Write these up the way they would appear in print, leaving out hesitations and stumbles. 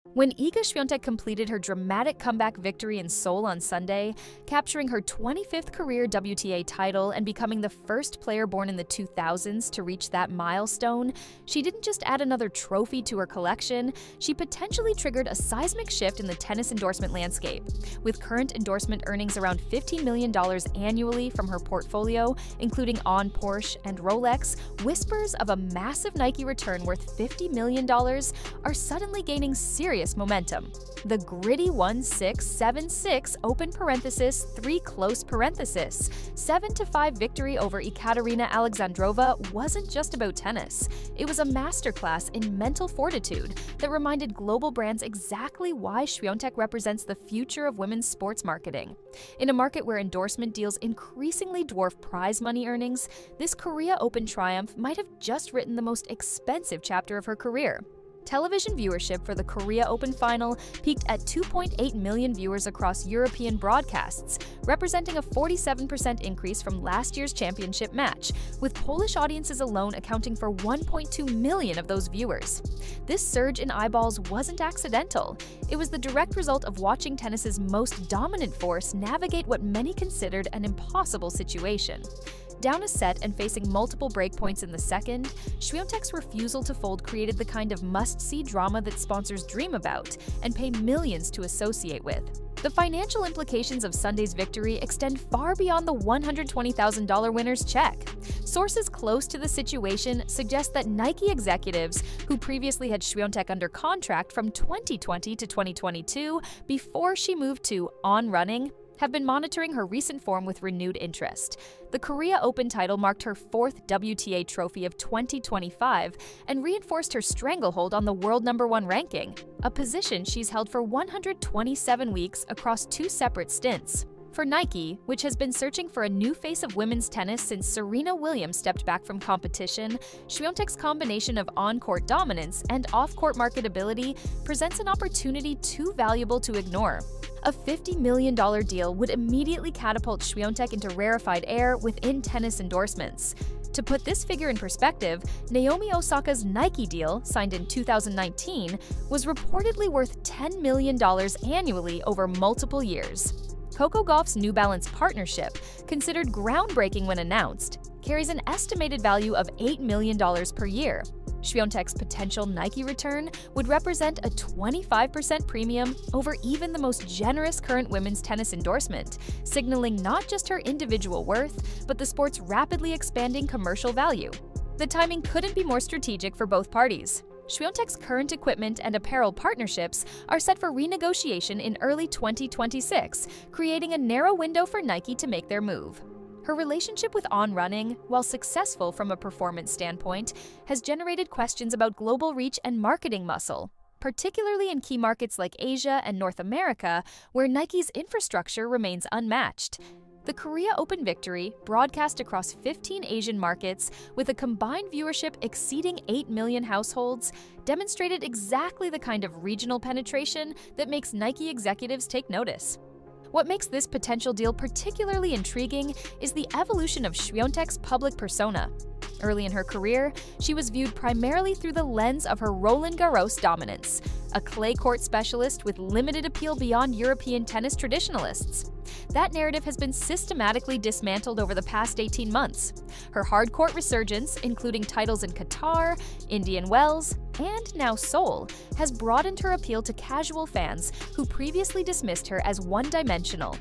When Iga Świątek completed her dramatic comeback victory in Seoul on Sunday, capturing her 25th career WTA title and becoming the first player born in the 2000s to reach that milestone, she didn't just add another trophy to her collection, she potentially triggered a seismic shift in the tennis endorsement landscape. With current endorsement earnings around $15 million annually from her portfolio, including on Porsche and Rolex, whispers of a massive Nike return worth $50 million are suddenly gaining serious momentum. The gritty 1-6-7-6 open parenthesis 3 close parenthesis 7-5 victory over Ekaterina Alexandrova wasn't just about tennis. It was a masterclass in mental fortitude that reminded global brands exactly why Świątek represents the future of women's sports marketing. In a market where endorsement deals increasingly dwarf prize money earnings, this Korea Open triumph might have just written the most expensive chapter of her career. Television viewership for the Korea Open final peaked at 2.8 million viewers across European broadcasts, representing a 47% increase from last year's championship match, with Polish audiences alone accounting for 1.2 million of those viewers. This surge in eyeballs wasn't accidental. It was the direct result of watching tennis's most dominant force navigate what many considered an impossible situation. Down a set and facing multiple breakpoints in the second, Świątek's refusal to fold created the kind of must-see drama that sponsors dream about and pay millions to associate with. The financial implications of Sunday's victory extend far beyond the $120,000 winner's check. Sources close to the situation suggest that Nike executives, who previously had Świątek under contract from 2020 to 2022 before she moved to On Running, have been monitoring her recent form with renewed interest. The Korea Open title marked her 4th WTA trophy of 2025 and reinforced her stranglehold on the world #1 ranking, a position she's held for 127 weeks across 2 separate stints. For Nike, which has been searching for a new face of women's tennis since Serena Williams stepped back from competition, Świątek's combination of on-court dominance and off-court marketability presents an opportunity too valuable to ignore. A $50 million deal would immediately catapult Świątek into rarefied air within tennis endorsements. To put this figure in perspective, Naomi Osaka's Nike deal, signed in 2019, was reportedly worth $10 million annually over multiple years. Coco Gauff's New Balance partnership, considered groundbreaking when announced, carries an estimated value of $8 million per year. Świątek's potential Nike return would represent a 25% premium over even the most generous current women's tennis endorsement, signaling not just her individual worth, but the sport's rapidly expanding commercial value. The timing couldn't be more strategic for both parties. Świątek's current equipment and apparel partnerships are set for renegotiation in early 2026, creating a narrow window for Nike to make their move. Her relationship with On Running, while successful from a performance standpoint, has generated questions about global reach and marketing muscle, particularly in key markets like Asia and North America, where Nike's infrastructure remains unmatched. The Korea Open victory, broadcast across 15 Asian markets with a combined viewership exceeding 8 million households, demonstrated exactly the kind of regional penetration that makes Nike executives take notice. What makes this potential deal particularly intriguing is the evolution of Świątek's public persona. Early in her career, she was viewed primarily through the lens of her Roland Garros dominance, a clay court specialist with limited appeal beyond European tennis traditionalists. That narrative has been systematically dismantled over the past 18 months. Her hard court resurgence, including titles in Qatar, Indian Wells, and now Seoul, has broadened her appeal to casual fans who previously dismissed her as one-dimensional.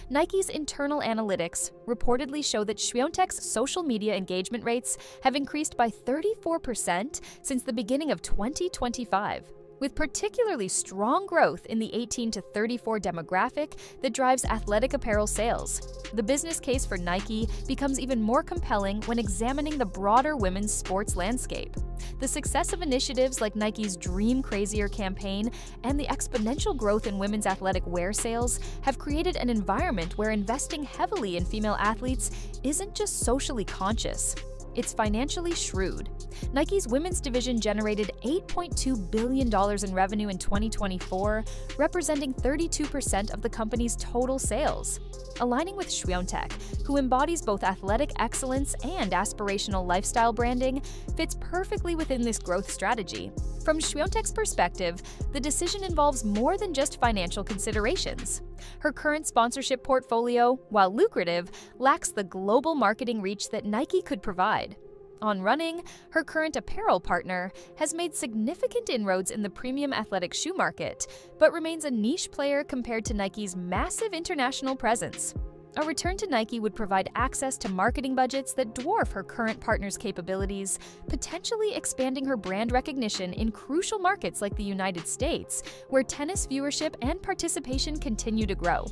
Nike's internal analytics reportedly show that Świątek's social media engagement rates have increased by 34% since the beginning of 2025. With particularly strong growth in the 18 to 34 demographic that drives athletic apparel sales. The business case for Nike becomes even more compelling when examining the broader women's sports landscape. The success of initiatives like Nike's Dream Crazier campaign and the exponential growth in women's athletic wear sales have created an environment where investing heavily in female athletes isn't just socially conscious. It's financially shrewd. Nike's women's division generated $8.2 billion in revenue in 2024, representing 32% of the company's total sales. Aligning with Świątek, who embodies both athletic excellence and aspirational lifestyle branding, fits perfectly within this growth strategy. From Świątek's perspective, the decision involves more than just financial considerations. Her current sponsorship portfolio, while lucrative, lacks the global marketing reach that Nike could provide. On running, her current apparel partner has made significant inroads in the premium athletic shoe market, but remains a niche player compared to Nike's massive international presence. A return to Nike would provide access to marketing budgets that dwarf her current partner's capabilities, potentially expanding her brand recognition in crucial markets like the United States, where tennis viewership and participation continue to grow.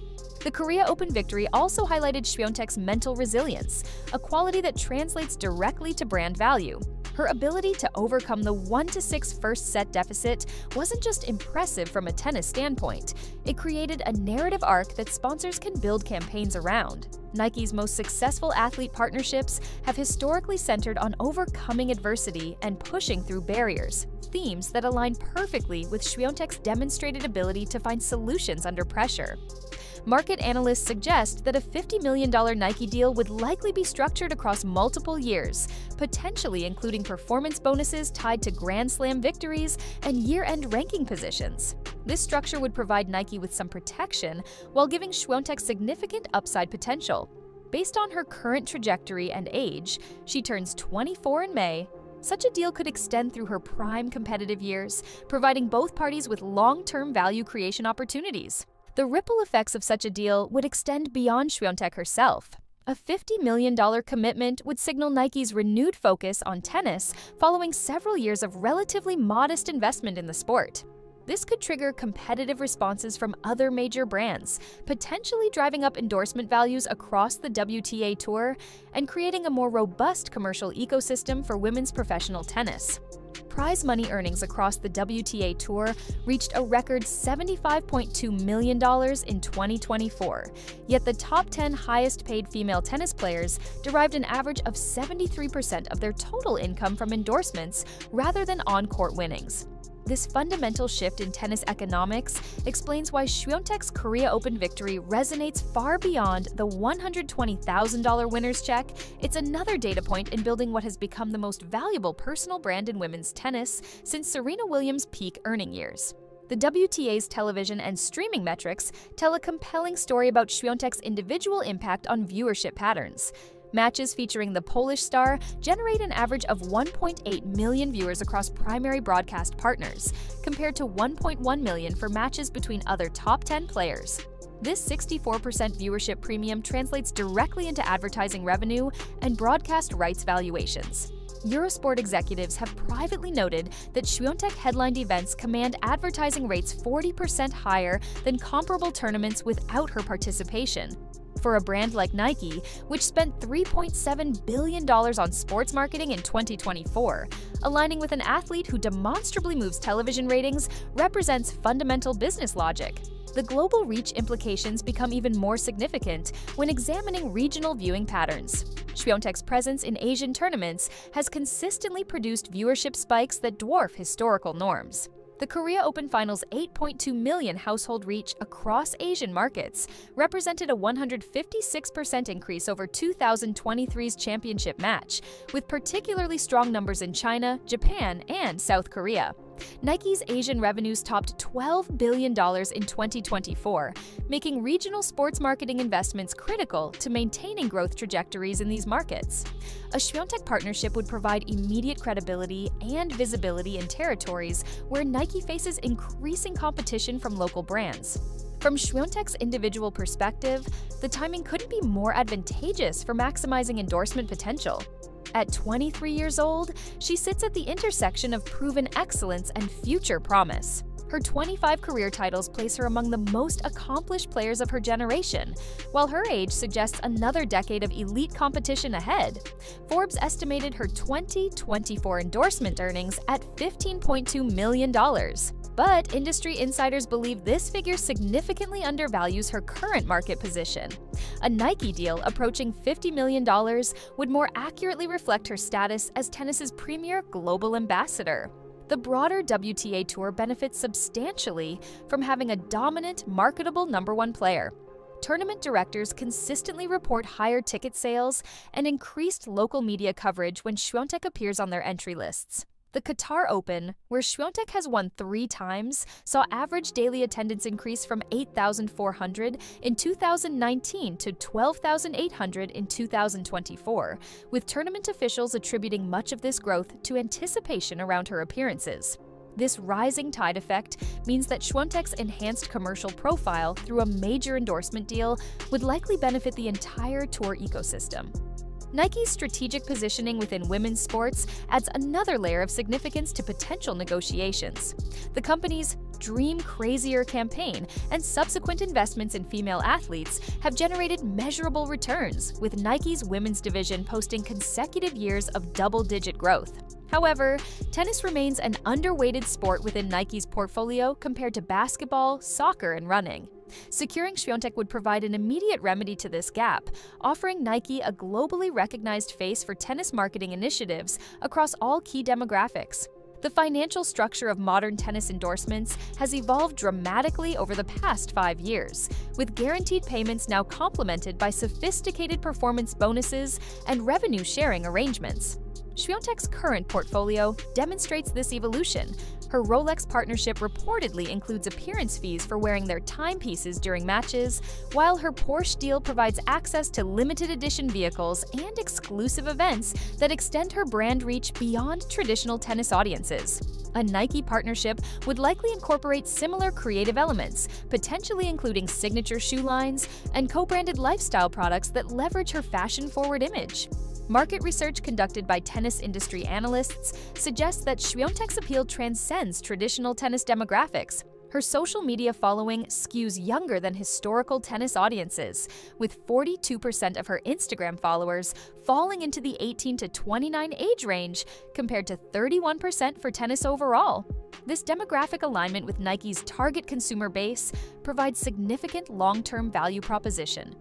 The Korea Open victory also highlighted Świątek's mental resilience, a quality that translates directly to brand value. Her ability to overcome the 1-6 first-set deficit wasn't just impressive from a tennis standpoint, it created a narrative arc that sponsors can build campaigns around. Nike's most successful athlete partnerships have historically centered on overcoming adversity and pushing through barriers, themes that align perfectly with Świątek's demonstrated ability to find solutions under pressure. Market analysts suggest that a $50 million Nike deal would likely be structured across multiple years, potentially including performance bonuses tied to Grand Slam victories and year-end ranking positions. This structure would provide Nike with some protection while giving Świątek significant upside potential. Based on her current trajectory and age, she turns 24 in May. Such a deal could extend through her prime competitive years, providing both parties with long-term value creation opportunities. The ripple effects of such a deal would extend beyond Świątek herself. A $50 million commitment would signal Nike's renewed focus on tennis following several years of relatively modest investment in the sport. This could trigger competitive responses from other major brands, potentially driving up endorsement values across the WTA Tour and creating a more robust commercial ecosystem for women's professional tennis. Prize money earnings across the WTA Tour reached a record $75.2 million in 2024, yet the top 10 highest-paid female tennis players derived an average of 73% of their total income from endorsements rather than on-court winnings. This fundamental shift in tennis economics explains why Świątek's Korea Open victory resonates far beyond the $120,000 winner's check. It's another data point in building what has become the most valuable personal brand in women's tennis since Serena Williams' peak earning years. The WTA's television and streaming metrics tell a compelling story about Świątek's individual impact on viewership patterns. Matches featuring the Polish star generate an average of 1.8 million viewers across primary broadcast partners, compared to 1.1 million for matches between other top 10 players. This 64% viewership premium translates directly into advertising revenue and broadcast rights valuations. Eurosport executives have privately noted that Świątek headlined events command advertising rates 40% higher than comparable tournaments without her participation. For a brand like Nike, which spent $3.7 billion on sports marketing in 2024, aligning with an athlete who demonstrably moves television ratings represents fundamental business logic. The global reach implications become even more significant when examining regional viewing patterns. Świątek's presence in Asian tournaments has consistently produced viewership spikes that dwarf historical norms. The Korea Open Final's 8.2 million household reach across Asian markets represented a 156% increase over 2023's championship match, with particularly strong numbers in China, Japan, and South Korea. Nike's Asian revenues topped $12 billion in 2024, making regional sports marketing investments critical to maintaining growth trajectories in these markets. A Świątek partnership would provide immediate credibility and visibility in territories where Nike faces increasing competition from local brands. From Świątek's individual perspective, the timing couldn't be more advantageous for maximizing endorsement potential. At 23 years old, she sits at the intersection of proven excellence and future promise. Her 25 career titles place her among the most accomplished players of her generation, while her age suggests another decade of elite competition ahead. Forbes estimated her 2024 endorsement earnings at $15.2 million. But industry insiders believe this figure significantly undervalues her current market position. A Nike deal approaching $50 million would more accurately reflect her status as tennis's premier global ambassador. The broader WTA Tour benefits substantially from having a dominant, marketable #1 player. Tournament directors consistently report higher ticket sales and increased local media coverage when Świątek appears on their entry lists. The Qatar Open, where Świątek has won 3 times, saw average daily attendance increase from 8,400 in 2019 to 12,800 in 2024, with tournament officials attributing much of this growth to anticipation around her appearances. This rising tide effect means that Świątek's enhanced commercial profile through a major endorsement deal would likely benefit the entire tour ecosystem. Nike's strategic positioning within women's sports adds another layer of significance to potential negotiations. The company's Dream Crazier campaign and subsequent investments in female athletes have generated measurable returns, with Nike's women's division posting consecutive years of double-digit growth. However, tennis remains an underweighted sport within Nike's portfolio compared to basketball, soccer, and running. Securing Świątek would provide an immediate remedy to this gap, offering Nike a globally recognized face for tennis marketing initiatives across all key demographics. The financial structure of modern tennis endorsements has evolved dramatically over the past 5 years, with guaranteed payments now complemented by sophisticated performance bonuses and revenue-sharing arrangements. Świątek's current portfolio demonstrates this evolution. Her Rolex partnership reportedly includes appearance fees for wearing their timepieces during matches, while her Porsche deal provides access to limited edition vehicles and exclusive events that extend her brand reach beyond traditional tennis audiences. A Nike partnership would likely incorporate similar creative elements, potentially including signature shoe lines and co-branded lifestyle products that leverage her fashion-forward image. Market research conducted by tennis industry analysts suggests that Świątek's appeal transcends traditional tennis demographics. Her social media following skews younger than historical tennis audiences, with 42% of her Instagram followers falling into the 18 to 29 age range, compared to 31% for tennis overall. This demographic alignment with Nike's target consumer base provides significant long-term value proposition.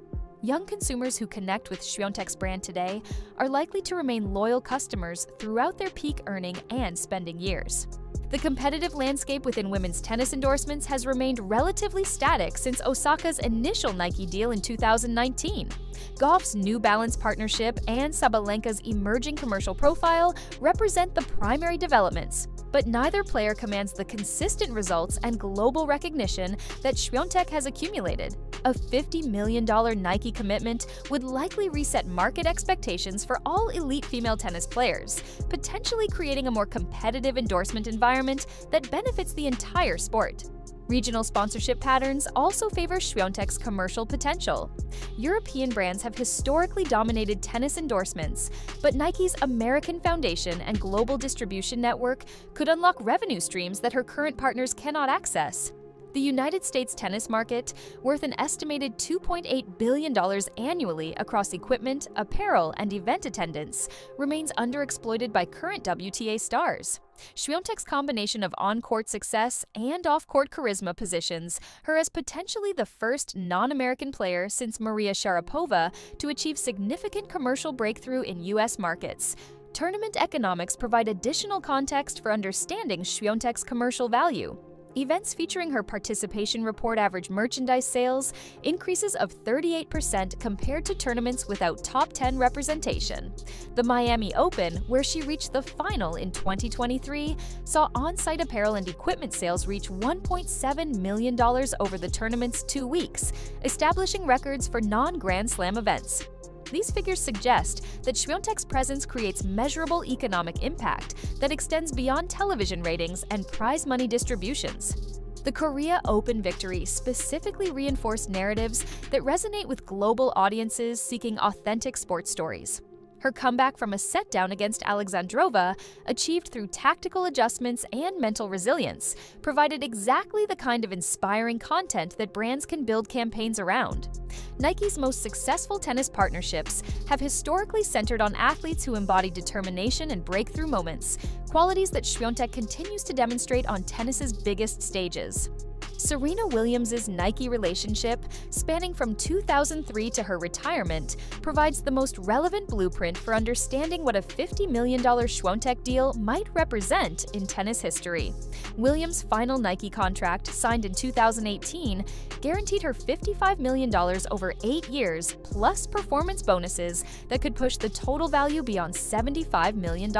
Young consumers who connect with Świątek's brand today are likely to remain loyal customers throughout their peak earning and spending years. The competitive landscape within women's tennis endorsements has remained relatively static since Osaka's initial Nike deal in 2019. Goff's New Balance partnership and Sabalenka's emerging commercial profile represent the primary developments, but neither player commands the consistent results and global recognition that Świątek has accumulated. A $50 million Nike commitment would likely reset market expectations for all elite female tennis players, potentially creating a more competitive endorsement environment that benefits the entire sport. Regional sponsorship patterns also favor Świątek's commercial potential. European brands have historically dominated tennis endorsements, but Nike's American Foundation and global distribution network could unlock revenue streams that her current partners cannot access. The United States tennis market, worth an estimated $2.8 billion annually across equipment, apparel, and event attendance, remains underexploited by current WTA stars. Świątek's combination of on-court success and off-court charisma positions her as potentially the first non-American player since Maria Sharapova to achieve significant commercial breakthrough in U.S. markets. Tournament economics provide additional context for understanding Świątek's commercial value. Events featuring her participation report average merchandise sales increases of 38% compared to tournaments without top 10 representation. The Miami Open, where she reached the final in 2023, saw on-site apparel and equipment sales reach $1.7 million over the tournament's 2 weeks, establishing records for non-Grand Slam events. These figures suggest that Świątek's presence creates measurable economic impact that extends beyond television ratings and prize money distributions. The Korea Open victory specifically reinforced narratives that resonate with global audiences seeking authentic sports stories. Her comeback from a set-down against Alexandrova, achieved through tactical adjustments and mental resilience, provided exactly the kind of inspiring content that brands can build campaigns around. Nike's most successful tennis partnerships have historically centered on athletes who embody determination and breakthrough moments, qualities that Świątek continues to demonstrate on tennis's biggest stages. Serena Williams' Nike relationship, spanning from 2003 to her retirement, provides the most relevant blueprint for understanding what a $50 million Świątek deal might represent in tennis history. Williams' final Nike contract, signed in 2018, guaranteed her $55 million over 8 years, plus performance bonuses that could push the total value beyond $75 million.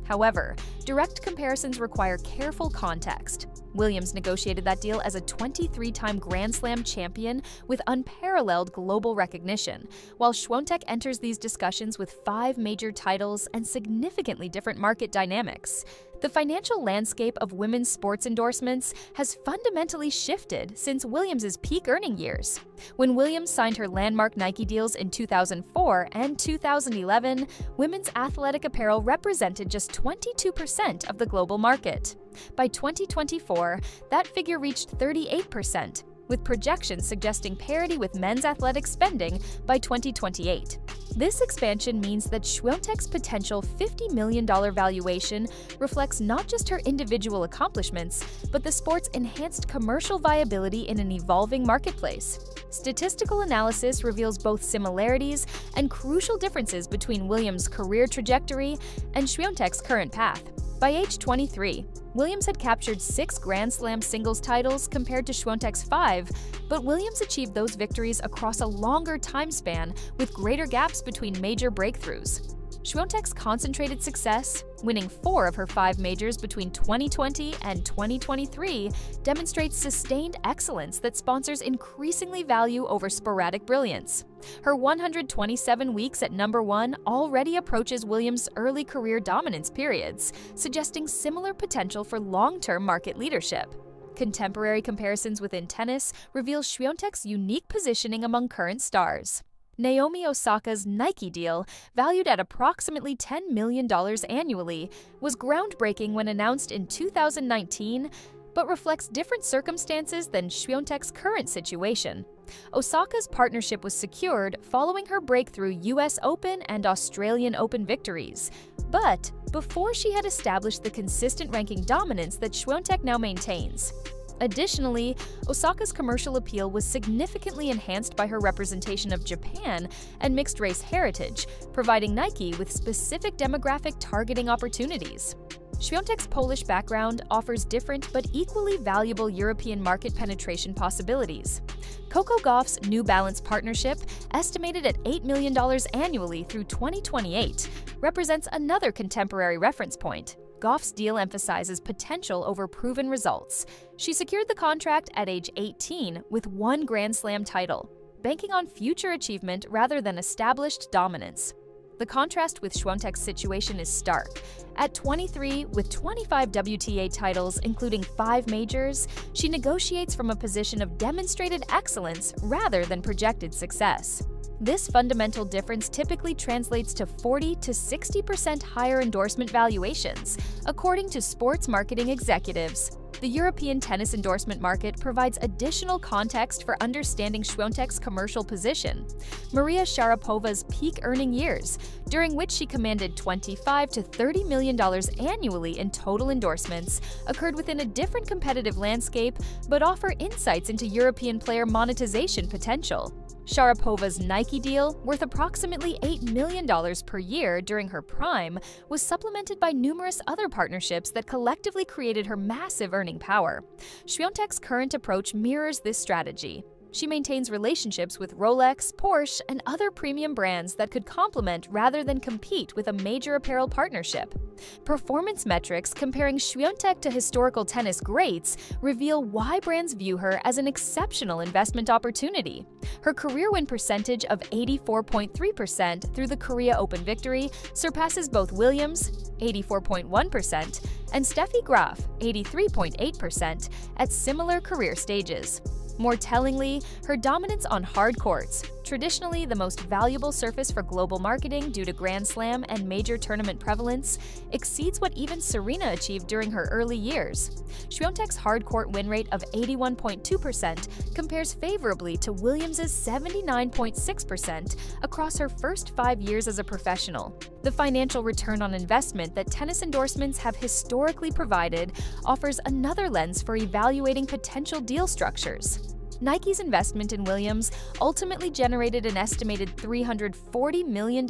However, direct comparisons require careful context. Williams negotiated that deal as a 23-time Grand Slam champion with unparalleled global recognition, while Świątek enters these discussions with 5 major titles and significantly different market dynamics. The financial landscape of women's sports endorsements has fundamentally shifted since Williams' peak earning years. When Williams signed her landmark Nike deals in 2004 and 2011, women's athletic apparel represented just 22% of the global market. By 2024, that figure reached 38%, with projections suggesting parity with men's athletic spending by 2028. This expansion means that Świątek's potential $50 million valuation reflects not just her individual accomplishments, but the sport's enhanced commercial viability in an evolving marketplace. Statistical analysis reveals both similarities and crucial differences between Williams' career trajectory and Świątek's current path. By age 23, Williams had captured 6 Grand Slam singles titles compared to Świątek's 5, but Williams achieved those victories across a longer time span with greater gaps between major breakthroughs. Świątek's concentrated success, winning 4 of her 5 majors between 2020 and 2023, demonstrates sustained excellence that sponsors increasingly value over sporadic brilliance. Her 127 weeks at #1 already approaches Williams' early career dominance periods, suggesting similar potential for long-term market leadership. Contemporary comparisons within tennis reveal Świątek's unique positioning among current stars. Naomi Osaka's Nike deal, valued at approximately $10 million annually, was groundbreaking when announced in 2019, but reflects different circumstances than Świątek's current situation. Osaka's partnership was secured following her breakthrough US Open and Australian Open victories, but before she had established the consistent ranking dominance that Świątek now maintains. Additionally, Osaka's commercial appeal was significantly enhanced by her representation of Japan and mixed-race heritage, providing Nike with specific demographic targeting opportunities. Świątek's Polish background offers different but equally valuable European market penetration possibilities. Coco Gauff's New Balance partnership, estimated at $8 million annually through 2028, represents another contemporary reference point. Gauff's deal emphasizes potential over proven results. She secured the contract at age 18 with 1 Grand Slam title, banking on future achievement rather than established dominance. The contrast with Świątek's situation is stark. At 23, with 25 WTA titles, including 5 majors, she negotiates from a position of demonstrated excellence rather than projected success. This fundamental difference typically translates to 40 to 60% higher endorsement valuations, according to sports marketing executives. The European tennis endorsement market provides additional context for understanding Świątek's commercial position. Maria Sharapova's peak earning years, during which she commanded $25 to $30 million annually in total endorsements, occurred within a different competitive landscape but offer insights into European player monetization potential. Sharapova's Nike deal, worth approximately $8 million per year during her prime, was supplemented by numerous other partnerships that collectively created her massive earning power. Świątek's current approach mirrors this strategy. She maintains relationships with Rolex, Porsche, and other premium brands that could complement rather than compete with a major apparel partnership. Performance metrics comparing Świątek to historical tennis greats reveal why brands view her as an exceptional investment opportunity. Her career win percentage of 84.3% through the Korea Open victory surpasses both Williams, 84.1%, and Steffi Graf, 83.8%, at similar career stages. More tellingly, her dominance on hard courts, Traditionally, the most valuable surface for global marketing due to Grand Slam and major tournament prevalence, exceeds what even Serena achieved during her early years. Świątek's hard-court win rate of 81.2% compares favorably to Williams' 79.6% across her first 5 years as a professional. The financial return on investment that tennis endorsements have historically provided offers another lens for evaluating potential deal structures. Nike's investment in Williams ultimately generated an estimated $340 million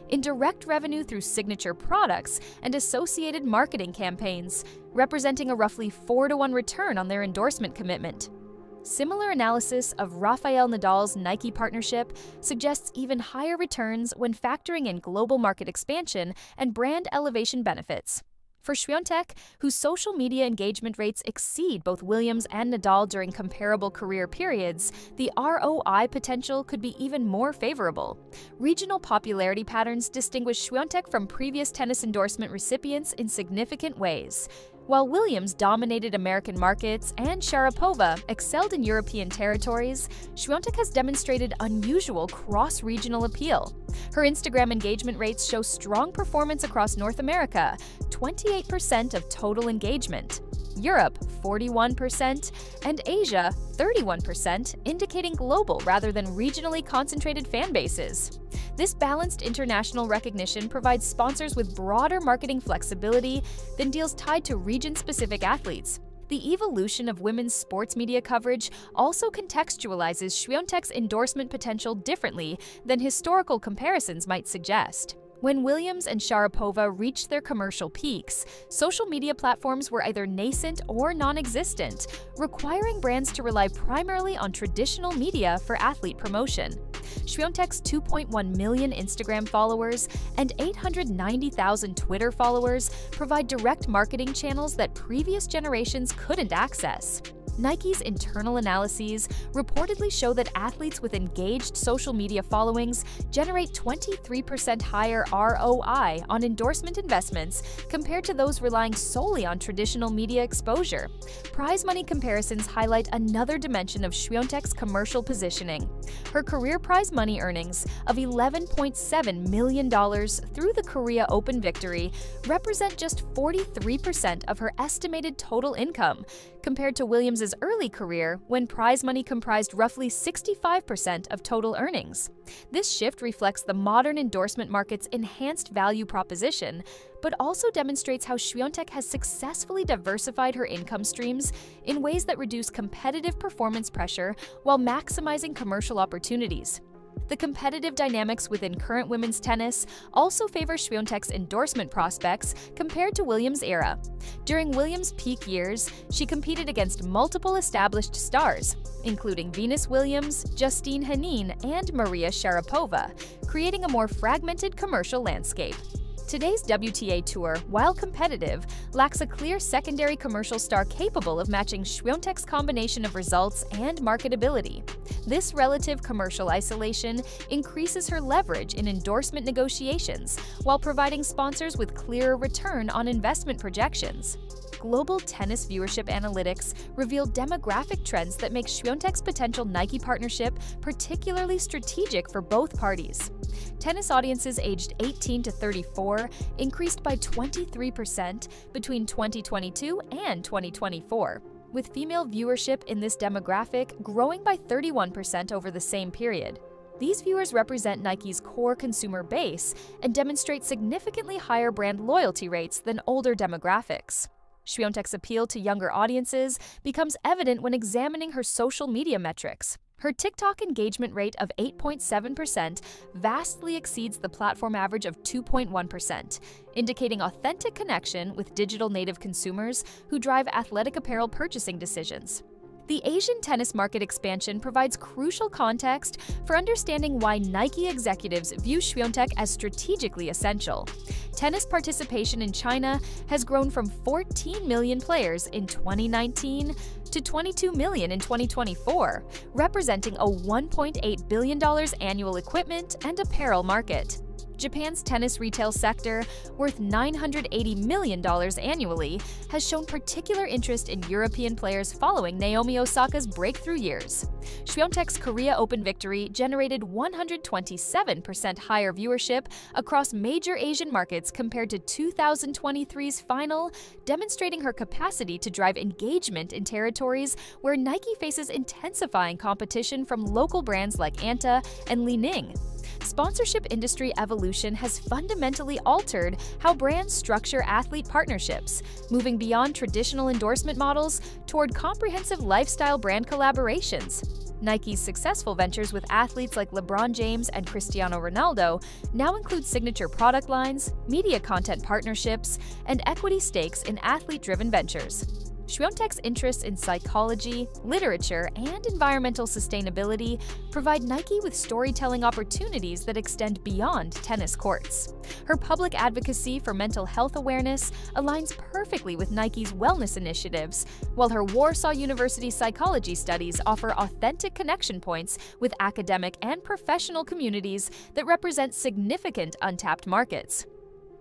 in direct revenue through signature products and associated marketing campaigns, representing a roughly 4-to-1 return on their endorsement commitment. Similar analysis of Rafael Nadal's Nike partnership suggests even higher returns when factoring in global market expansion and brand elevation benefits. For Świątek, whose social media engagement rates exceed both Williams and Nadal during comparable career periods, the ROI potential could be even more favorable. Regional popularity patterns distinguish Świątek from previous tennis endorsement recipients in significant ways. While Williams dominated American markets and Sharapova excelled in European territories, Świątek has demonstrated unusual cross-regional appeal. Her Instagram engagement rates show strong performance across North America, 28% of total engagement, Europe 41%, and Asia 31%, indicating global rather than regionally concentrated fan bases. This balanced international recognition provides sponsors with broader marketing flexibility than deals tied to region-specific athletes. The evolution of women's sports media coverage also contextualizes Świątek's endorsement potential differently than historical comparisons might suggest. When Williams and Sharapova reached their commercial peaks, social media platforms were either nascent or non-existent, requiring brands to rely primarily on traditional media for athlete promotion. Świątek's 2.1 million Instagram followers and 890,000 Twitter followers provide direct marketing channels that previous generations couldn't access. Nike's internal analyses reportedly show that athletes with engaged social media followings generate 23% higher ROI on endorsement investments compared to those relying solely on traditional media exposure. Prize money comparisons highlight another dimension of Świątek's commercial positioning. Her career prize money earnings of $11.7 million through the Korea Open victory represent just 43% of her estimated total income, compared to Williams' early career when prize money comprised roughly 65% of total earnings. This shift reflects the modern endorsement market's enhanced value proposition, but also demonstrates how Świątek has successfully diversified her income streams in ways that reduce competitive performance pressure while maximizing commercial opportunities. The competitive dynamics within current women's tennis also favor Świątek's endorsement prospects compared to Williams' era. During Williams' peak years, she competed against multiple established stars, including Venus Williams, Justine Henin, and Maria Sharapova, creating a more fragmented commercial landscape. Today's WTA Tour, while competitive, lacks a clear secondary commercial star capable of matching Świątek's combination of results and marketability. This relative commercial isolation increases her leverage in endorsement negotiations while providing sponsors with clearer return on investment projections. Global tennis viewership analytics reveal demographic trends that make Świątek's potential Nike partnership particularly strategic for both parties. Tennis audiences aged 18 to 34 increased by 23% between 2022 and 2024, with female viewership in this demographic growing by 31% over the same period. These viewers represent Nike's core consumer base and demonstrate significantly higher brand loyalty rates than older demographics. Świątek's appeal to younger audiences becomes evident when examining her social media metrics. Her TikTok engagement rate of 8.7% vastly exceeds the platform average of 2.1%, indicating authentic connection with digital native consumers who drive athletic apparel purchasing decisions. The Asian tennis market expansion provides crucial context for understanding why Nike executives view Świątek as strategically essential. Tennis participation in China has grown from 14 million players in 2019 to 22 million in 2024, representing a $1.8 billion annual equipment and apparel market. Japan's tennis retail sector, worth $980 million annually, has shown particular interest in European players following Naomi Osaka's breakthrough years. Świątek's Korea Open victory generated 127% higher viewership across major Asian markets compared to 2023's final, demonstrating her capacity to drive engagement in territories where Nike faces intensifying competition from local brands like Anta and Li Ning. Sponsorship industry evolution has fundamentally altered how brands structure athlete partnerships, moving beyond traditional endorsement models toward comprehensive lifestyle brand collaborations. Nike's successful ventures with athletes like LeBron James and Cristiano Ronaldo now include signature product lines, media content partnerships, and equity stakes in athlete-driven ventures. Świątek's interests in psychology, literature, and environmental sustainability provide Nike with storytelling opportunities that extend beyond tennis courts. Her public advocacy for mental health awareness aligns perfectly with Nike's wellness initiatives, while her Warsaw University psychology studies offer authentic connection points with academic and professional communities that represent significant untapped markets.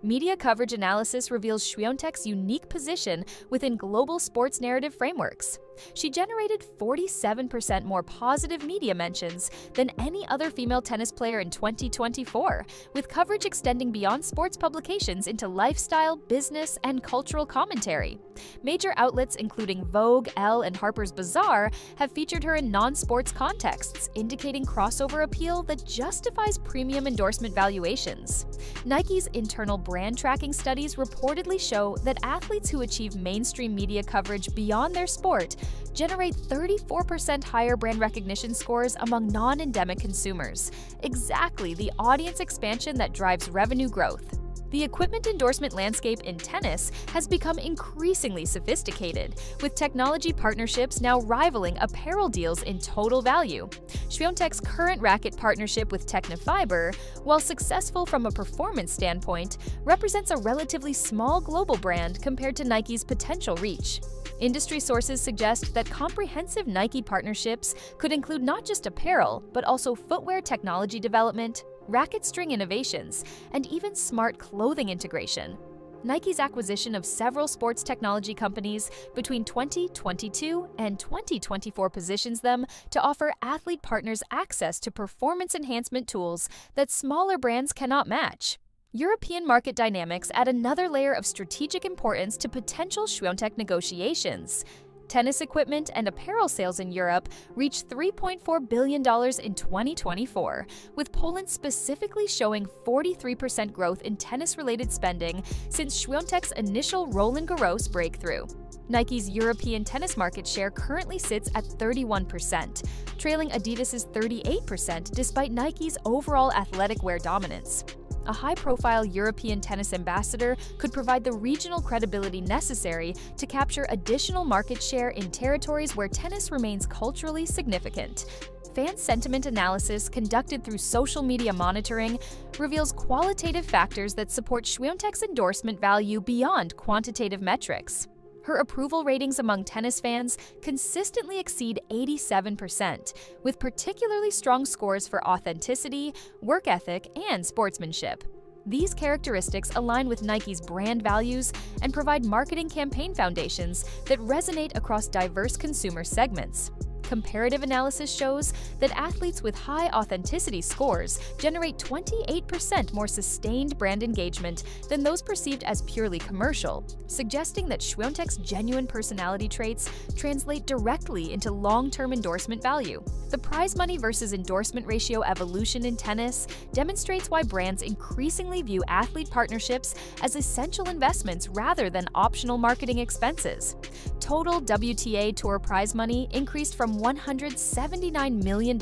Media coverage analysis reveals Świątek's unique position within global sports narrative frameworks. She generated 47% more positive media mentions than any other female tennis player in 2024, with coverage extending beyond sports publications into lifestyle, business, and cultural commentary. Major outlets including Vogue, Elle, and Harper's Bazaar have featured her in non-sports contexts, indicating crossover appeal that justifies premium endorsement valuations. Nike's internal brand tracking studies reportedly show that athletes who achieve mainstream media coverage beyond their sport generate 34% higher brand recognition scores among non-endemic consumers, exactly the audience expansion that drives revenue growth. The equipment endorsement landscape in tennis has become increasingly sophisticated, with technology partnerships now rivaling apparel deals in total value. Świątek's current racket partnership with Technofiber, while successful from a performance standpoint, represents a relatively small global brand compared to Nike's potential reach. Industry sources suggest that comprehensive Nike partnerships could include not just apparel, but also footwear technology development, racket string innovations, and even smart clothing integration. Nike's acquisition of several sports technology companies between 2022 and 2024 positions them to offer athlete partners access to performance enhancement tools that smaller brands cannot match. European market dynamics add another layer of strategic importance to potential Świątek negotiations. Tennis equipment and apparel sales in Europe reached $3.4 billion in 2024, with Poland specifically showing 43% growth in tennis-related spending since Świątek's initial Roland-Garros breakthrough. Nike's European tennis market share currently sits at 31%, trailing Adidas's 38% despite Nike's overall athletic wear dominance. A high-profile European tennis ambassador could provide the regional credibility necessary to capture additional market share in territories where tennis remains culturally significant. Fan sentiment analysis conducted through social media monitoring reveals qualitative factors that support Świątek's endorsement value beyond quantitative metrics. Her approval ratings among tennis fans consistently exceed 87%, with particularly strong scores for authenticity, work ethic, and sportsmanship. These characteristics align with Nike's brand values and provide marketing campaign foundations that resonate across diverse consumer segments. Comparative analysis shows that athletes with high authenticity scores generate 28% more sustained brand engagement than those perceived as purely commercial, suggesting that Świątek's genuine personality traits translate directly into long-term endorsement value. The prize money versus endorsement ratio evolution in tennis demonstrates why brands increasingly view athlete partnerships as essential investments rather than optional marketing expenses. Total WTA Tour prize money increased from $179 million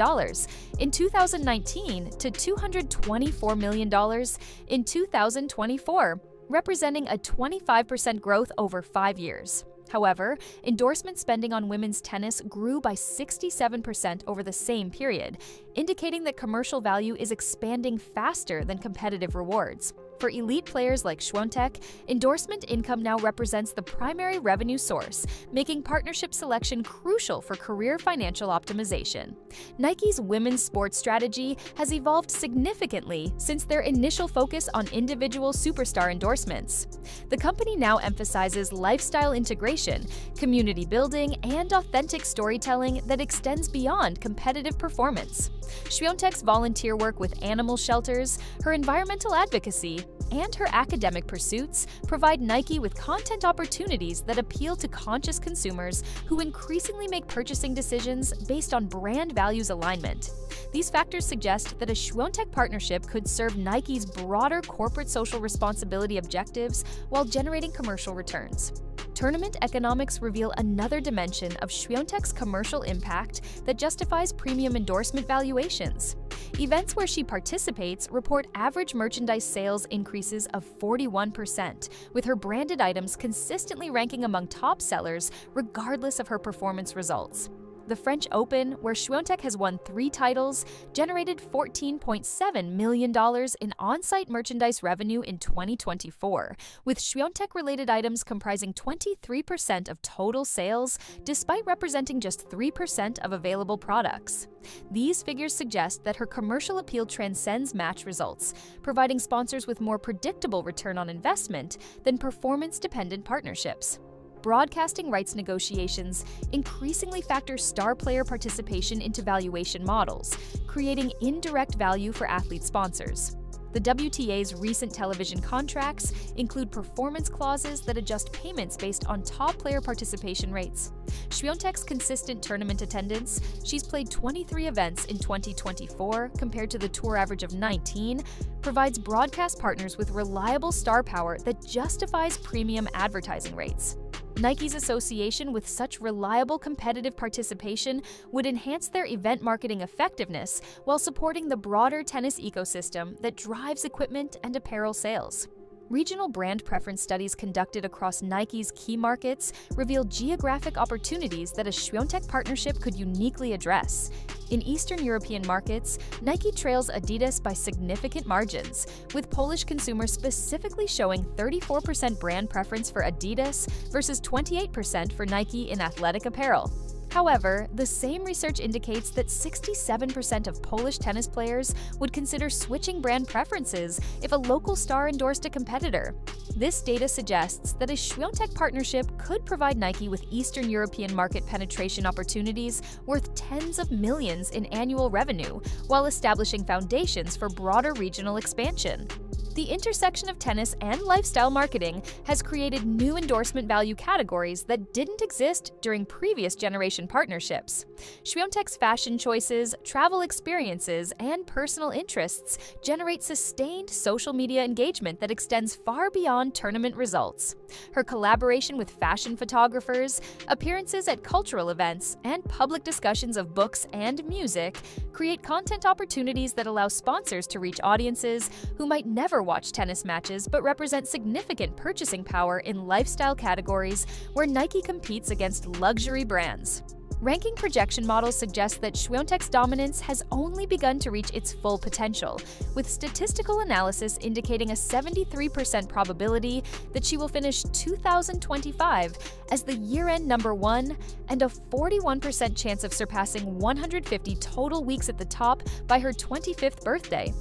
in 2019 to $224 million in 2024, representing a 25% growth over 5 years. However, endorsement spending on women's tennis grew by 67% over the same period, indicating that commercial value is expanding faster than competitive rewards. For elite players like Świątek, endorsement income now represents the primary revenue source, making partnership selection crucial for career financial optimization. Nike's women's sports strategy has evolved significantly since their initial focus on individual superstar endorsements. The company now emphasizes lifestyle integration, community building, and authentic storytelling that extends beyond competitive performance. Świątek's volunteer work with animal shelters, her environmental advocacy, and her academic pursuits provide Nike with content opportunities that appeal to conscious consumers who increasingly make purchasing decisions based on brand values alignment. These factors suggest that a Świątek partnership could serve Nike's broader corporate social responsibility objectives while generating commercial returns. Tournament economics reveal another dimension of Świątek's commercial impact that justifies premium endorsement valuations. Events where she participates report average merchandise sales increases of 41%, with her branded items consistently ranking among top sellers regardless of her performance results. The French Open, where Świątek has won 3 titles, generated $14.7 million in on-site merchandise revenue in 2024, with Świątek-related items comprising 23% of total sales, despite representing just 3% of available products. These figures suggest that her commercial appeal transcends match results, providing sponsors with more predictable return on investment than performance-dependent partnerships. Broadcasting rights negotiations increasingly factor star player participation into valuation models, creating indirect value for athlete sponsors. The WTA's recent television contracts include performance clauses that adjust payments based on top player participation rates. Świątek's consistent tournament attendance, she's played 23 events in 2024 compared to the tour average of 19, provides broadcast partners with reliable star power that justifies premium advertising rates. Nike's association with such reliable competitive participation would enhance their event marketing effectiveness while supporting the broader tennis ecosystem that drives equipment and apparel sales. Regional brand preference studies conducted across Nike's key markets reveal geographic opportunities that a Świątek partnership could uniquely address. In Eastern European markets, Nike trails Adidas by significant margins, with Polish consumers specifically showing 34% brand preference for Adidas versus 28% for Nike in athletic apparel. However, the same research indicates that 67% of Polish tennis players would consider switching brand preferences if a local star endorsed a competitor. This data suggests that a Świątek partnership could provide Nike with Eastern European market penetration opportunities worth tens of millions in annual revenue, while establishing foundations for broader regional expansion. The intersection of tennis and lifestyle marketing has created new endorsement value categories that didn't exist during previous generation partnerships. Świątek's fashion choices, travel experiences, and personal interests generate sustained social media engagement that extends far beyond tournament results. Her collaboration with fashion photographers, appearances at cultural events, and public discussions of books and music create content opportunities that allow sponsors to reach audiences who might never watch tennis matches but represent significant purchasing power in lifestyle categories where Nike competes against luxury brands. Ranking projection models suggest that Świątek's dominance has only begun to reach its full potential, with statistical analysis indicating a 73% probability that she will finish 2025 as the year-end #1 and a 41% chance of surpassing 150 total weeks at the top by her 25th birthday.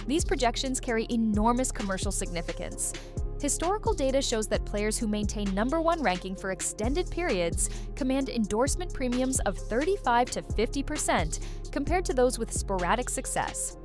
These projections carry enormous commercial significance. Historical data shows that players who maintain #1 ranking for extended periods command endorsement premiums of 35 to 50% compared to those with sporadic success.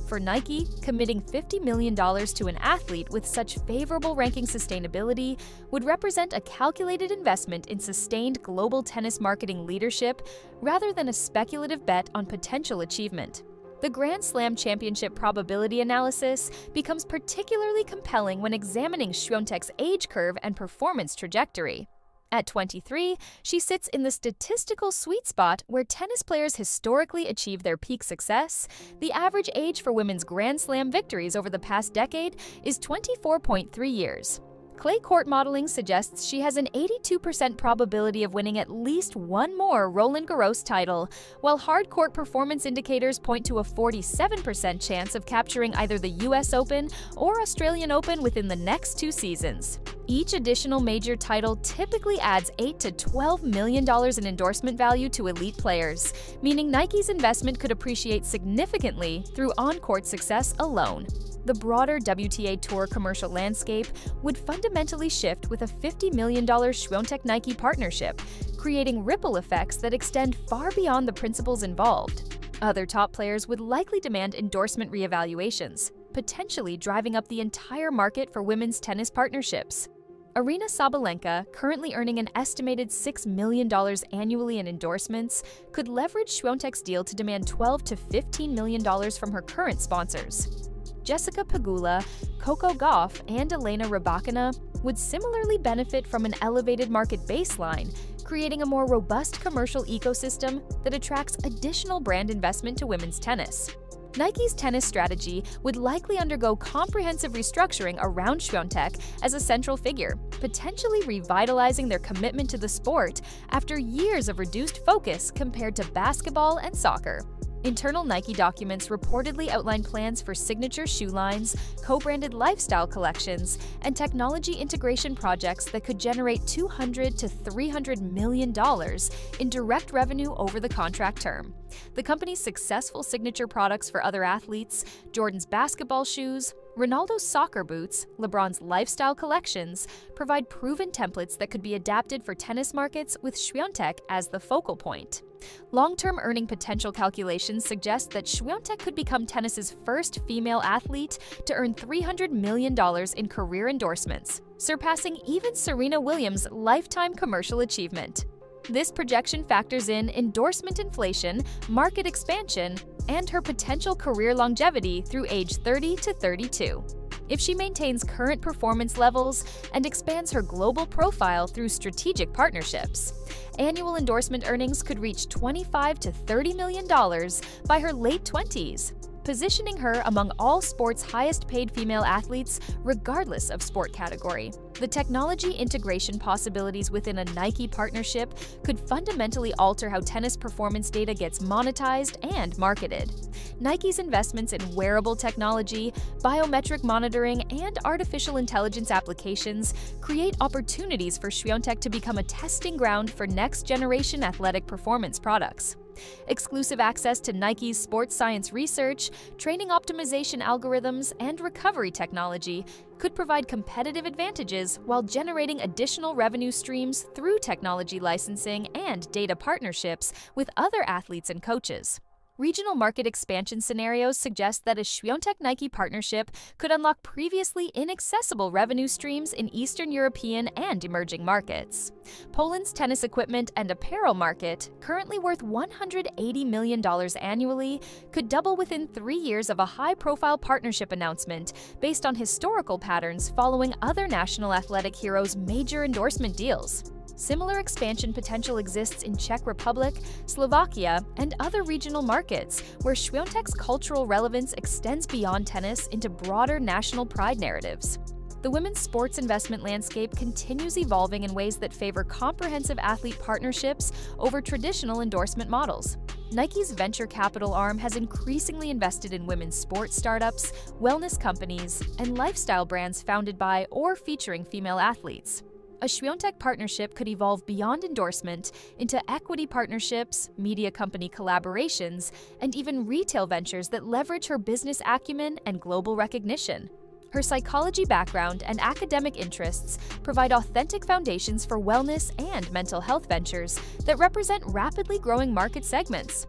For Nike, committing $50 million to an athlete with such favorable ranking sustainability would represent a calculated investment in sustained global tennis marketing leadership rather than a speculative bet on potential achievement. The Grand Slam Championship probability analysis becomes particularly compelling when examining Świątek's age curve and performance trajectory. At 23, she sits in the statistical sweet spot where tennis players historically achieve their peak success. The average age for women's Grand Slam victories over the past decade is 24.3 years. Clay court modeling suggests she has an 82% probability of winning at least one more Roland Garros title, while hard court performance indicators point to a 47% chance of capturing either the US Open or Australian Open within the next 2 seasons. Each additional major title typically adds $8 to $12 million in endorsement value to elite players, meaning Nike's investment could appreciate significantly through on-court success alone. The broader WTA Tour commercial landscape would fundamentally shift with a $50 million Świątek-Nike partnership, creating ripple effects that extend far beyond the principles involved. Other top players would likely demand endorsement reevaluations, potentially driving up the entire market for women's tennis partnerships. Aryna Sabalenka, currently earning an estimated $6 million annually in endorsements, could leverage Świątek's deal to demand $12 to $15 million from her current sponsors. Jessica Pegula, Coco Gauff, and Elena Rybakina would similarly benefit from an elevated market baseline, creating a more robust commercial ecosystem that attracts additional brand investment to women's tennis. Nike's tennis strategy would likely undergo comprehensive restructuring around Świątek as a central figure, potentially revitalizing their commitment to the sport after years of reduced focus compared to basketball and soccer. Internal Nike documents reportedly outline plans for signature shoe lines, co-branded lifestyle collections, and technology integration projects that could generate $200 to $300 million in direct revenue over the contract term. The company's successful signature products for other athletes, Jordan's basketball shoes, Ronaldo's soccer boots, LeBron's lifestyle collections, provide proven templates that could be adapted for tennis markets with Świątek as the focal point. Long-term earning potential calculations suggest that Świątek could become tennis's first female athlete to earn $300 million in career endorsements, surpassing even Serena Williams' lifetime commercial achievement. This projection factors in endorsement inflation, market expansion, and her potential career longevity through age 30 to 32. If she maintains current performance levels and expands her global profile through strategic partnerships, annual endorsement earnings could reach $25 to $30 million by her late 20s, positioning her among all sports' highest-paid female athletes regardless of sport category. The technology integration possibilities within a Nike partnership could fundamentally alter how tennis performance data gets monetized and marketed. Nike's investments in wearable technology, biometric monitoring, and artificial intelligence applications create opportunities for Świątek to become a testing ground for next-generation athletic performance products. Exclusive access to Nike's sports science research, training optimization algorithms, and recovery technology could provide competitive advantages while generating additional revenue streams through technology licensing and data partnerships with other athletes and coaches. Regional market expansion scenarios suggest that a Świątek-Nike partnership could unlock previously inaccessible revenue streams in Eastern European and emerging markets. Poland's tennis equipment and apparel market, currently worth $180 million annually, could double within 3 years of a high-profile partnership announcement based on historical patterns following other national athletic heroes' major endorsement deals. Similar expansion potential exists in Czech Republic, Slovakia, and other regional markets, where Świątek's cultural relevance extends beyond tennis into broader national pride narratives. The women's sports investment landscape continues evolving in ways that favor comprehensive athlete partnerships over traditional endorsement models. Nike's venture capital arm has increasingly invested in women's sports startups, wellness companies, and lifestyle brands founded by or featuring female athletes. A Świątek partnership could evolve beyond endorsement into equity partnerships, media company collaborations, and even retail ventures that leverage her business acumen and global recognition. Her psychology background and academic interests provide authentic foundations for wellness and mental health ventures that represent rapidly growing market segments.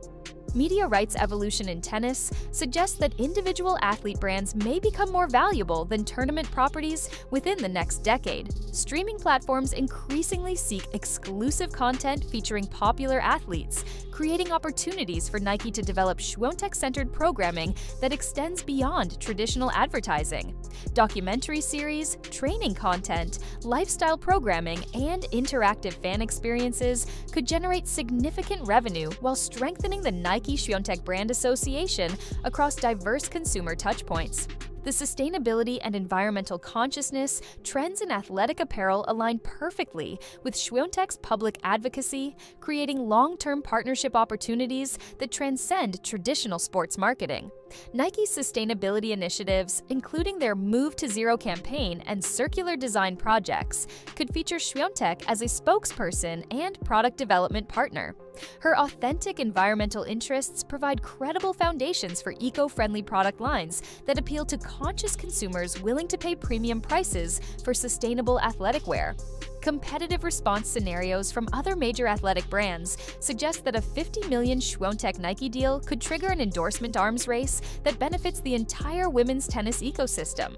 Media rights evolution in tennis suggests that individual athlete brands may become more valuable than tournament properties within the next decade. Streaming platforms increasingly seek exclusive content featuring popular athletes, creating opportunities for Nike to develop Świątek-centered programming that extends beyond traditional advertising. Documentary series, training content, lifestyle programming, and interactive fan experiences could generate significant revenue while strengthening the Nike Świątek brand association across diverse consumer touchpoints. The sustainability and environmental consciousness trends in athletic apparel align perfectly with Świątek's public advocacy, creating long-term partnership opportunities that transcend traditional sports marketing. Nike's sustainability initiatives, including their Move to Zero campaign and circular design projects, could feature Świątek as a spokesperson and product development partner. Her authentic environmental interests provide credible foundations for eco-friendly product lines that appeal to conscious consumers willing to pay premium prices for sustainable athletic wear. Competitive response scenarios from other major athletic brands suggest that a $50 million Świątek Nike deal could trigger an endorsement arms race that benefits the entire women's tennis ecosystem.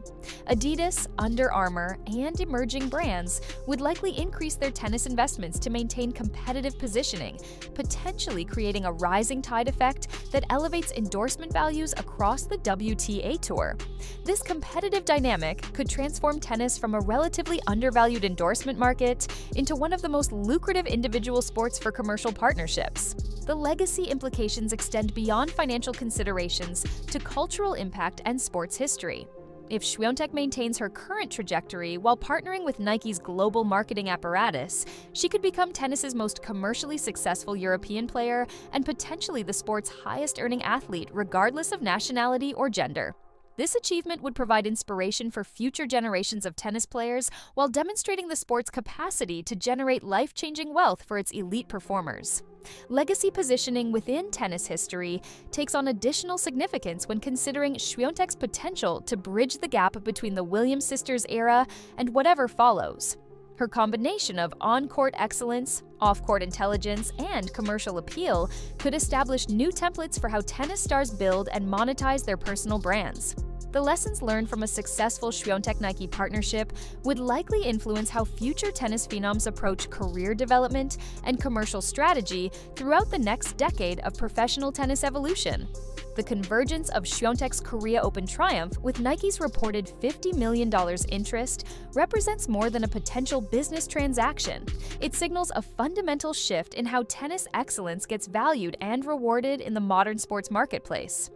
Adidas, Under Armour, and emerging brands would likely increase their tennis investments to maintain competitive positioning, potentially creating a rising tide effect that elevates endorsement values across the WTA Tour. This competitive dynamic could transform tennis from a relatively undervalued endorsement market into one of the most lucrative individual sports for commercial partnerships. The legacy implications extend beyond financial considerations to cultural impact and sports history. If Świątek maintains her current trajectory while partnering with Nike's global marketing apparatus, she could become tennis's most commercially successful European player and potentially the sport's highest-earning athlete, regardless of nationality or gender. This achievement would provide inspiration for future generations of tennis players while demonstrating the sport's capacity to generate life-changing wealth for its elite performers. Legacy positioning within tennis history takes on additional significance when considering Świątek's potential to bridge the gap between the Williams sisters era and whatever follows. Her combination of on-court excellence, off-court intelligence, and commercial appeal could establish new templates for how tennis stars build and monetize their personal brands. The lessons learned from a successful Świątek-Nike partnership would likely influence how future tennis phenoms approach career development and commercial strategy throughout the next decade of professional tennis evolution. The convergence of Świątek's Korea Open triumph with Nike's reported $50 million interest represents more than a potential business transaction. It signals a fundamental shift in how tennis excellence gets valued and rewarded in the modern sports marketplace.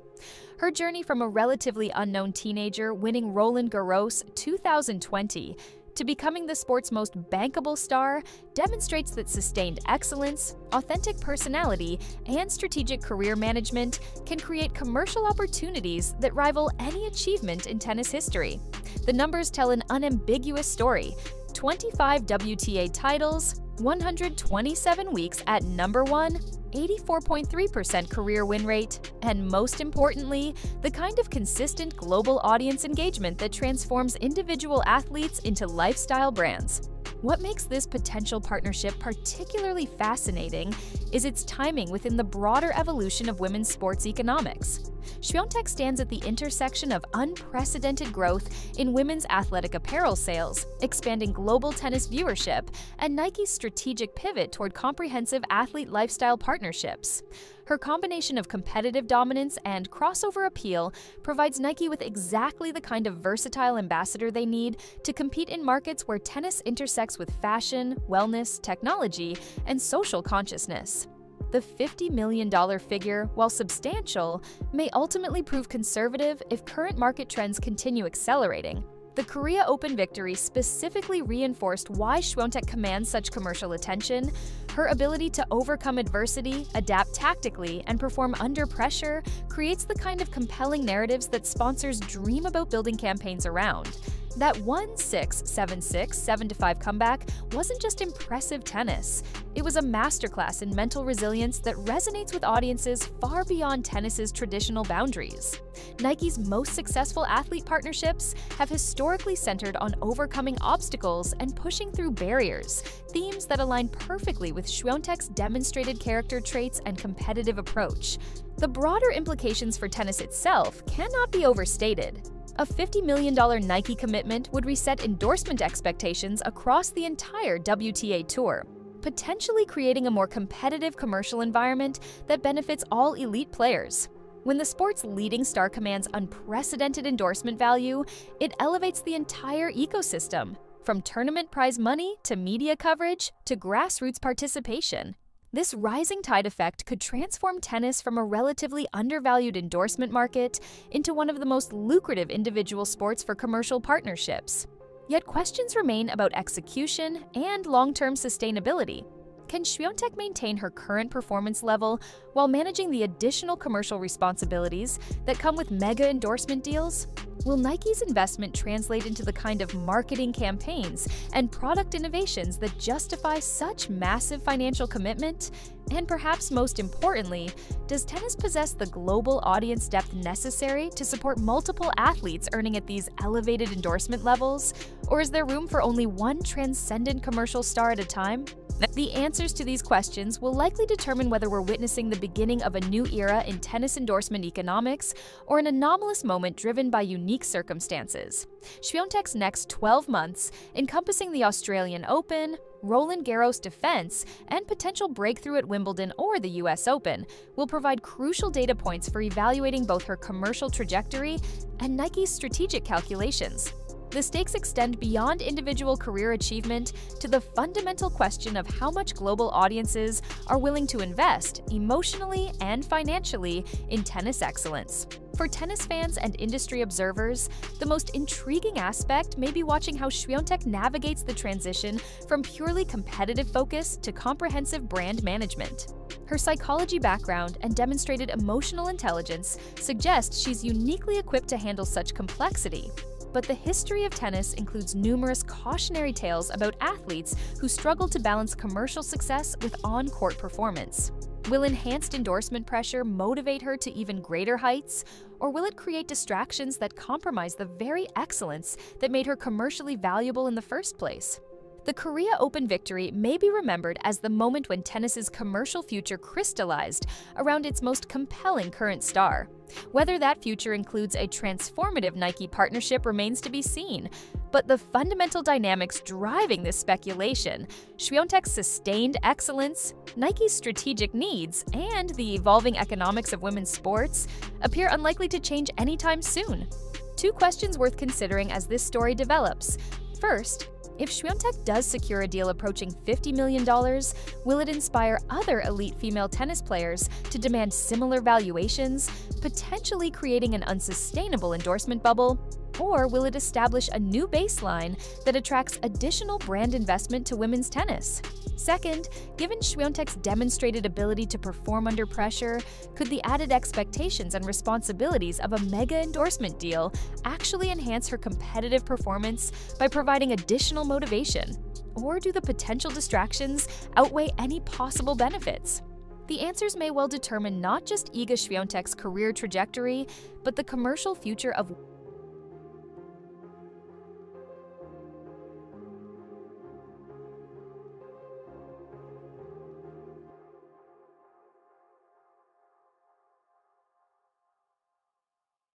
Her journey from a relatively unknown teenager winning Roland Garros 2020 to becoming the sport's most bankable star demonstrates that sustained excellence, authentic personality, and strategic career management can create commercial opportunities that rival any achievement in tennis history. The numbers tell an unambiguous story: 25 WTA titles, 127 weeks at number 1, 84.3% career win rate, and most importantly, the kind of consistent global audience engagement that transforms individual athletes into lifestyle brands. What makes this potential partnership particularly fascinating is its timing within the broader evolution of women's sports economics. Świątek stands at the intersection of unprecedented growth in women's athletic apparel sales, expanding global tennis viewership, and Nike's strategic pivot toward comprehensive athlete lifestyle partnerships. Her combination of competitive dominance and crossover appeal provides Nike with exactly the kind of versatile ambassador they need to compete in markets where tennis intersects with fashion, wellness, technology, and social consciousness. The $50 million figure, while substantial, may ultimately prove conservative if current market trends continue accelerating. The Korea Open victory specifically reinforced why Świątek commands such commercial attention. Her ability to overcome adversity, adapt tactically, and perform under pressure creates the kind of compelling narratives that sponsors dream about building campaigns around. That 1-6, 7-6, 7-5 comeback wasn't just impressive tennis. It was a masterclass in mental resilience that resonates with audiences far beyond tennis's traditional boundaries. Nike's most successful athlete partnerships have historically centered on overcoming obstacles and pushing through barriers, themes that align perfectly with Świątek's demonstrated character traits and competitive approach. The broader implications for tennis itself cannot be overstated. A $50 million Nike commitment would reset endorsement expectations across the entire WTA Tour, potentially creating a more competitive commercial environment that benefits all elite players. When the sport's leading star commands unprecedented endorsement value, it elevates the entire ecosystem, from tournament prize money to media coverage to grassroots participation. This rising tide effect could transform tennis from a relatively undervalued endorsement market into one of the most lucrative individual sports for commercial partnerships. Yet questions remain about execution and long-term sustainability. Can Świątek maintain her current performance level while managing the additional commercial responsibilities that come with mega endorsement deals? Will Nike's investment translate into the kind of marketing campaigns and product innovations that justify such massive financial commitment? And perhaps most importantly, does tennis possess the global audience depth necessary to support multiple athletes earning at these elevated endorsement levels? Or is there room for only one transcendent commercial star at a time? The answers to these questions will likely determine whether we're witnessing the beginning of a new era in tennis endorsement economics or an anomalous moment driven by unique circumstances. Świątek's next 12 months, encompassing the Australian Open, Roland Garros defense, and potential breakthrough at Wimbledon or the US Open, will provide crucial data points for evaluating both her commercial trajectory and Nike's strategic calculations. The stakes extend beyond individual career achievement to the fundamental question of how much global audiences are willing to invest emotionally and financially in tennis excellence. For tennis fans and industry observers, the most intriguing aspect may be watching how Świątek navigates the transition from purely competitive focus to comprehensive brand management. Her psychology background and demonstrated emotional intelligence suggest she's uniquely equipped to handle such complexity. But the history of tennis includes numerous cautionary tales about athletes who struggle to balance commercial success with on-court performance. Will enhanced endorsement pressure motivate her to even greater heights, or will it create distractions that compromise the very excellence that made her commercially valuable in the first place? The Korea Open victory may be remembered as the moment when tennis's commercial future crystallized around its most compelling current star. Whether that future includes a transformative Nike partnership remains to be seen, but the fundamental dynamics driving this speculation, Świątek's sustained excellence, Nike's strategic needs, and the evolving economics of women's sports, appear unlikely to change anytime soon. Two questions worth considering as this story develops. First, if Świątek does secure a deal approaching $50 million, will it inspire other elite female tennis players to demand similar valuations, potentially creating an unsustainable endorsement bubble? Or will it establish a new baseline that attracts additional brand investment to women's tennis? Second, given Świątek's demonstrated ability to perform under pressure, could the added expectations and responsibilities of a mega endorsement deal actually enhance her competitive performance by providing additional motivation? Or do the potential distractions outweigh any possible benefits? The answers may well determine not just Iga Świątek's career trajectory, but the commercial future of